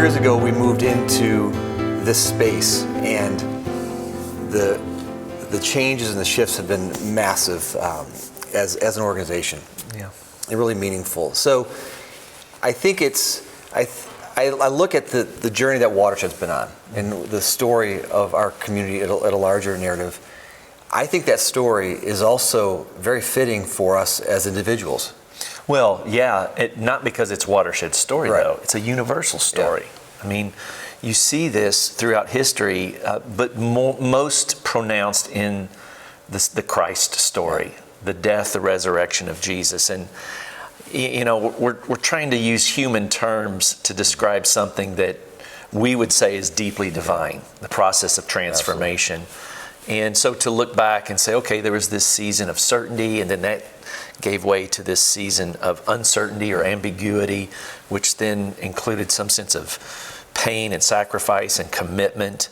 years ago, we moved into this space, and the changes and the shifts have been massive as an organization. Yeah, and really meaningful. So I think I look at the journey that Watershed's been on and the story of our community at a larger narrative. I think that story is also very fitting for us as individuals. Well, yeah, not because it's Watershed's story, Right. though. It's a universal story. Yeah. I mean, you see this throughout history, but most pronounced in the Christ story, the death, the resurrection of Jesus. And, you know, we're trying to use human terms to describe something that we would say is deeply divine, the process of transformation. Absolutely. And so to look back and say, okay, there was this season of certainty, and then that gave way to this season of uncertainty or ambiguity, which then included some sense of pain and sacrifice and commitment,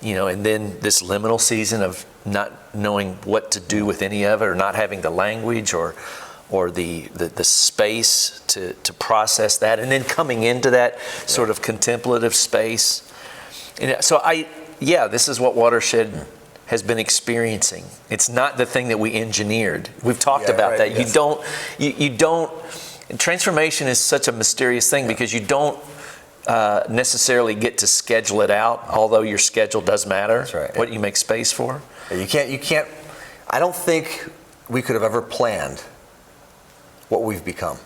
you know, and then this liminal season of not knowing what to do with any of it, or not having the language or the space to process that, and then coming into that sort of contemplative space. And so this is what Watershed has been experiencing. It's not the thing that we engineered. We've talked about that. Yes. You don't, transformation is such a mysterious thing because you don't necessarily get to schedule it out, although your schedule does matter. That's right. What you make space for. You can't, I don't think we could have ever planned what we've become.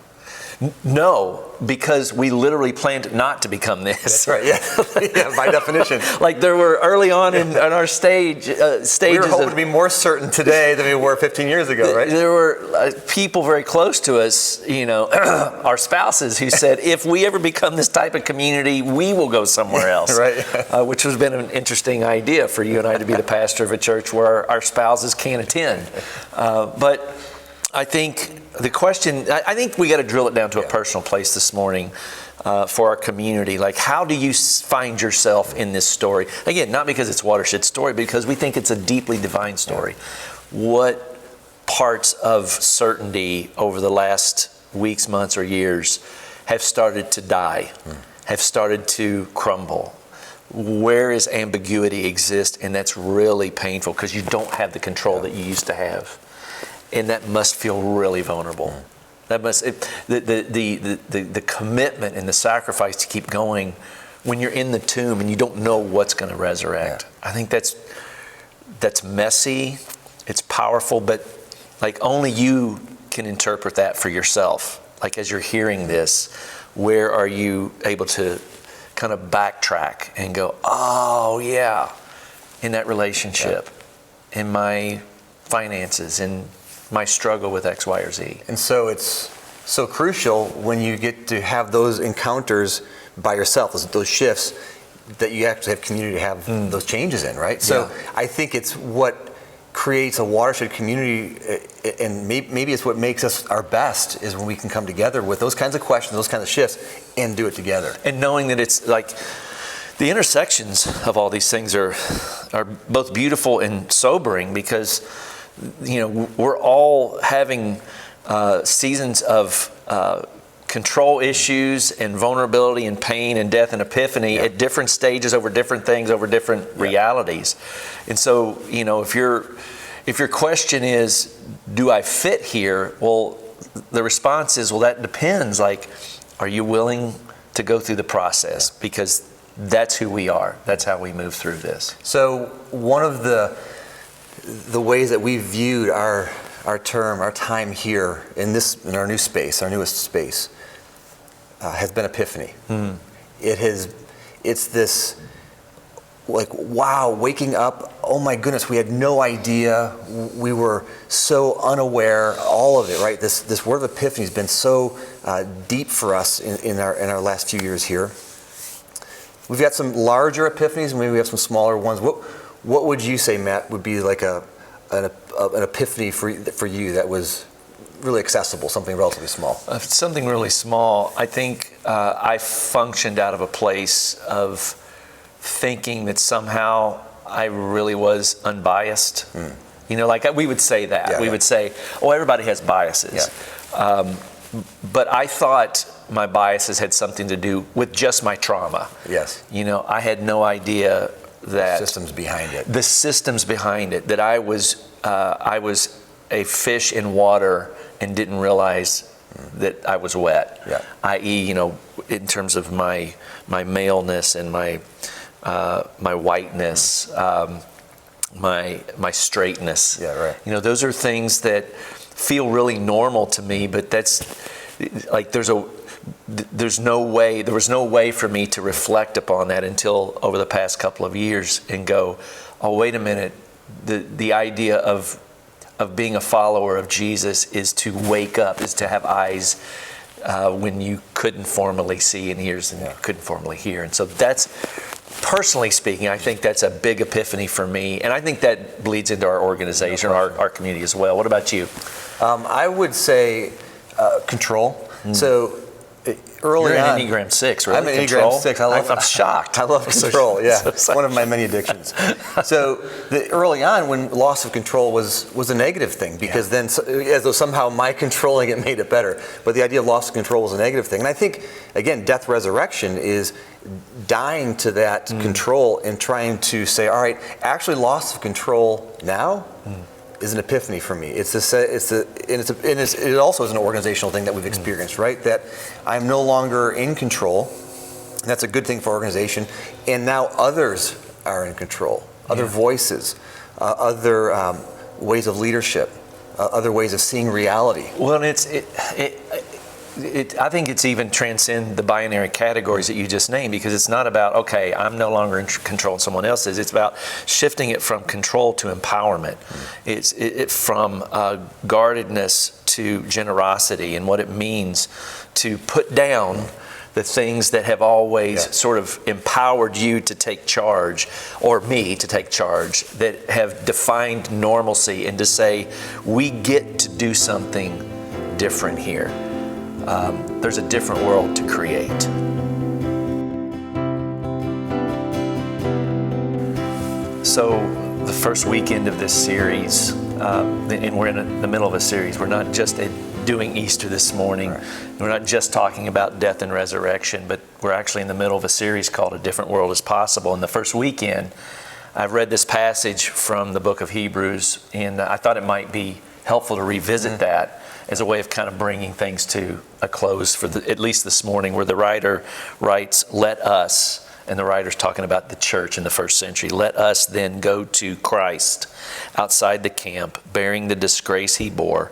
No, because we literally planned not to become this. That's right. Yeah, by definition. Like there were early on in our stages. We were hoping to be more certain today than we were 15 years ago, right? There were people very close to us, you know, our spouses, who said, if we ever become this type of community, we will go somewhere else. Right. Which has been an interesting idea for you and I to be the pastor of a church where our spouses can't attend. But I think the question, I think we got to drill it down to a personal place this morning for our community. Like, how do you find yourself in this story? Again, not because it's Watershed's story, because we think it's a deeply divine story. What parts of certainty over the last weeks, months, or years have started to die, have started to crumble? Where is ambiguity exist? And that's really painful because you don't have the control that you used to have. And that must feel really vulnerable. That must the commitment and the sacrifice to keep going when you're in the tomb and you don't know what's going to resurrect. I think that's messy. It's powerful, but like only you can interpret that for yourself. Like as you're hearing this, where are you able to kind of backtrack and go, oh yeah, in that relationship, in my finances, in my struggle with X, Y, or Z. And so it's so crucial when you get to have those encounters by yourself, those shifts, that you actually have community to have those changes in, right? So I think it's what creates a Watershed community, and maybe it's what makes us our best, is when we can come together with those kinds of questions, those kinds of shifts, and do it together. And knowing that it's like the intersections of all these things are both beautiful and sobering, because you know, we're all having seasons of control issues and vulnerability and pain and death and epiphany at different stages, over different things, over different realities. And so, you know, if your question is, do I fit here? Well, the response is, well, that depends. Like, are you willing to go through the process? Because that's who we are. That's how we move through this. So one of the ways that we viewed our time here in our new space, our newest space, has been Epiphany. It's this, like, wow, waking up, oh my goodness, we had no idea, we were so unaware, all of it, right? This word of Epiphany has been so deep for us in our last few years here. We've got some larger epiphanies, and maybe we have some smaller ones. What would you say, Matt, would be like an epiphany for you that was really accessible, something relatively small? Something really small. I think I functioned out of a place of thinking that somehow I really was unbiased. You know, like we would say that. We would say, oh, everybody has biases. But I thought my biases had something to do with just my trauma. Yes. You know, I had no idea that Systems behind it. the systems behind it, that I was a fish in water and didn't realize that I was wet. Yeah. I.e., you know, in terms of my maleness and my whiteness, my straightness. Yeah, right. You know, those are things that feel really normal to me, but that's like there was no way for me to reflect upon that until over the past couple of years and go, oh, wait a minute, the idea of being a follower of Jesus is to wake up, is to have eyes when you couldn't formerly see and ears and couldn't formerly hear. And so that's, personally speaking, I think that's a big epiphany for me. And I think that bleeds into our organization, our community as well. What about you? I would say control. So early You're on, an Enneagram 6, really? I'm an Control? Enneagram 6. I'm shocked. I love control. Yeah, it's one of my many addictions. So early on, when loss of control was a negative thing, because then as though somehow my controlling it made it better. But the idea of loss of control was a negative thing. And I think, again, death resurrection is dying to that control and trying to say, all right, actually loss of control now is an epiphany for me. It also is an organizational thing that we've experienced, right? That I'm no longer in control. And that's a good thing for organization. And now others are in control. Other voices, other ways of leadership, other ways of seeing reality. Well, and I think it's even transcend the binary categories that you just named, because it's not about, okay, I'm no longer in control and someone else is. It's about shifting it from control to empowerment. It's from guardedness to generosity, and what it means to put down the things that have always sort of empowered you to take charge, or me to take charge, that have defined normalcy, and to say, we get to do something different here. There's a different world to create. So the first weekend of this series, and we're in the middle of a series, we're not just doing Easter this morning. Right. We're not just talking about death and resurrection, but we're actually in the middle of a series called A Different World is Possible. And the first weekend, I've read this passage from the book of Hebrews, and I thought it might be helpful to revisit that as a way of kind of bringing things to a close for at least this morning, where the writer writes, let us, and the writer's talking about the church in the first century, let us then go to Christ outside the camp, bearing the disgrace he bore.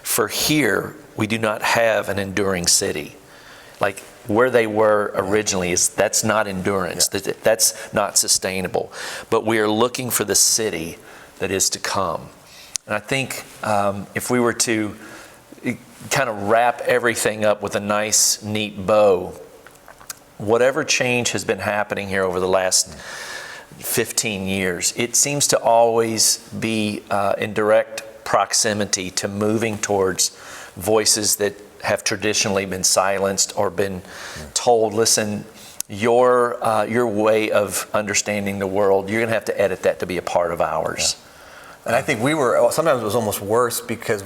For here we do not have an enduring city. Like where they were originally, that's not endurance, that's not sustainable. But we are looking for the city that is to come. And I think if we were to kind of wrap everything up with a nice, neat bow, whatever change has been happening here over the last 15 years, it seems to always be in direct proximity to moving towards voices that have traditionally been silenced or been told, listen, your way of understanding the world, you're going to have to edit that to be a part of ours. Yeah. And I think sometimes it was almost worse, because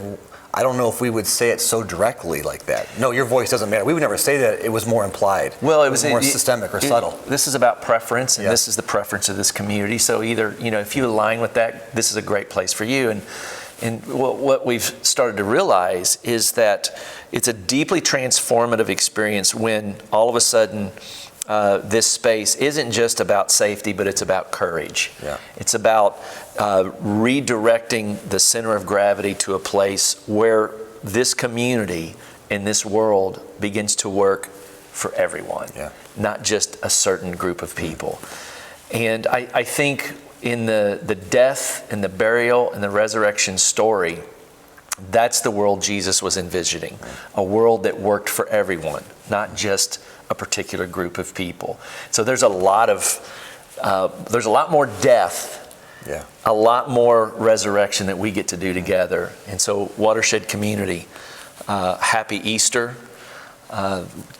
I don't know if we would say it so directly like that. No, your voice doesn't matter. We would never say that. It was more implied. Well, it was more systemic or subtle. This is about preference, and this is the preference of this community. So either, if you align with that, this is a great place for you. And what we've started to realize is that it's a deeply transformative experience when all of a sudden this space isn't just about safety, but it's about courage. Yeah. It's about redirecting the center of gravity to a place where this community and this world begins to work for everyone, not just a certain group of people. And I think in the death and the burial and the resurrection story, that's the world Jesus was envisioning, a world that worked for everyone, not just a particular group of people. So there's a lot more death, a lot more resurrection that we get to do together. And so Watershed community, happy Easter.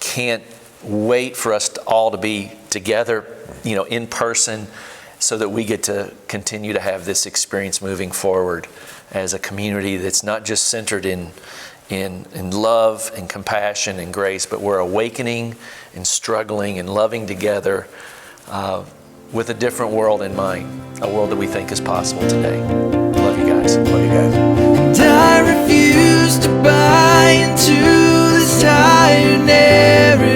Can't wait for us all to be together, in person, so that we get to continue to have this experience moving forward as a community that's not just centered in in love and compassion and grace, but we're awakening and struggling and loving together with a different world in mind, a world that we think is possible today. Love you guys. Love you guys. And I refuse to buy into this tired narrative.